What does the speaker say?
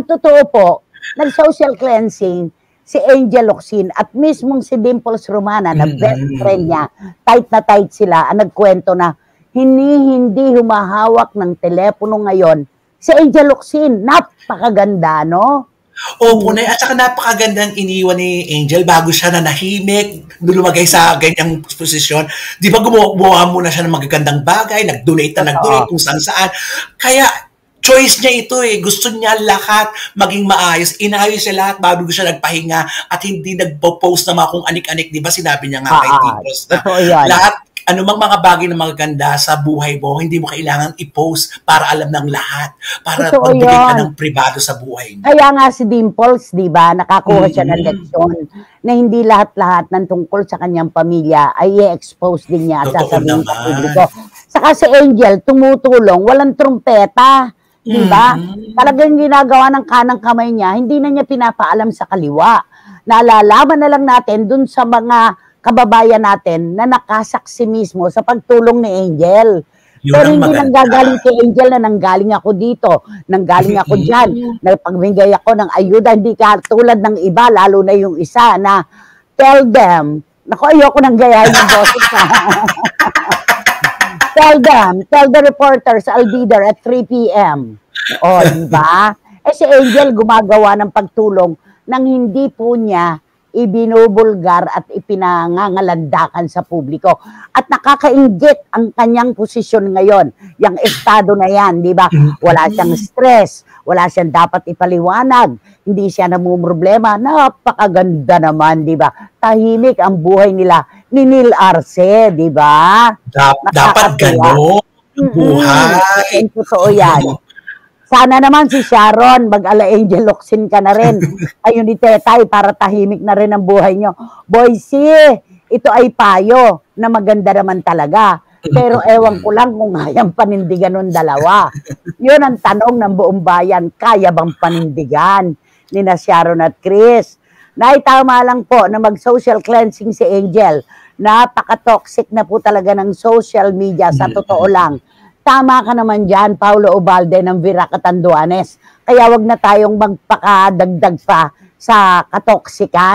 totoo po, nag-social cleansing si Angel Locsin at mismong si Dimples Romana na best friend niya, tight na tight sila, ang nagkwento na hindi humahawak ng telepono ngayon si Angel Locsin. Napakaganda, no? Opo, at saka napakagandang iniwan ni Angel bago siya nanahimik, lumagay sa ganyang posisyon. Di ba gumawa muna siya ng magagandang bagay, nag-donate kung saan. Kaya choice niya ito eh. Gusto niya lahat maging maayos. Inayos siya lahat bago siya nagpahinga at hindi nagpo-post na mga kung anik-anik. Di ba sinabi niya nga kay Tipos na lahat, anumang mga bagay na magaganda sa buhay mo, hindi mo kailangang i-post para alam ng lahat. Para pagbigay ka ng privado sa buhay mo. Kaya nga si Dimples, di ba, nakakuha siya ng leksyon na hindi lahat-lahat ng tungkol sa kanyang pamilya ay i-expose din niya at sasabihin sa publiko. Saka si Angel, tumutulong, walang trumpeta. Diba? Talagang ginagawa ng kanang kamay niya, hindi na niya pinapaalam sa kaliwa. Naalalaman na lang natin dun sa mga kababayan natin na nakasaksi mismo sa pagtulong ni Angel. Pero hindi nanggagaling kay Angel na nanggaling ako dito, nanggaling ako dyan, nagpagbigay ako ng ayuda, hindi ka tulad ng iba, lalo na yung isa na tell them, naku, ayoko nang gayahin ng boses na. Tell the reporters I'll be there at 3 p.m. O, diba? Si Angel gumagawa ng pagtulong nang hindi po niya ibinubulgar at ipinangangalandakan sa publiko. At nakakainggit ang kanyang posisyon ngayon. Yung estado na yan, di ba? Wala siyang stress, wala siyang dapat ipaliwanag, hindi siya namumroblema. Napakaganda naman, di ba? Tahimik ang buhay nila ni Neil Arce, di ba? Dapat gano'n buhay. Totoo yan. Sana naman si Sharon, mag-ala Angel Locsin ka na rin. Ayun ni Tetay, para tahimik na rin ang buhay nyo. Boysie, ito ay payo na maganda naman talaga. Pero ewan ko lang kung kayang panindigan ng dalawa. Yun ang tanong ng buong bayan, kaya bang panindigan ni na Sharon at Chris? Naitama lang po na mag-social cleansing si Angel. Napaka-toxic na po talaga ng social media, sa totoo lang. Tama ka naman dyan, Paulo Ubalde ng Vira Catanduanes. Kaya wag na tayong magpakadagdag pa sa katoksikan.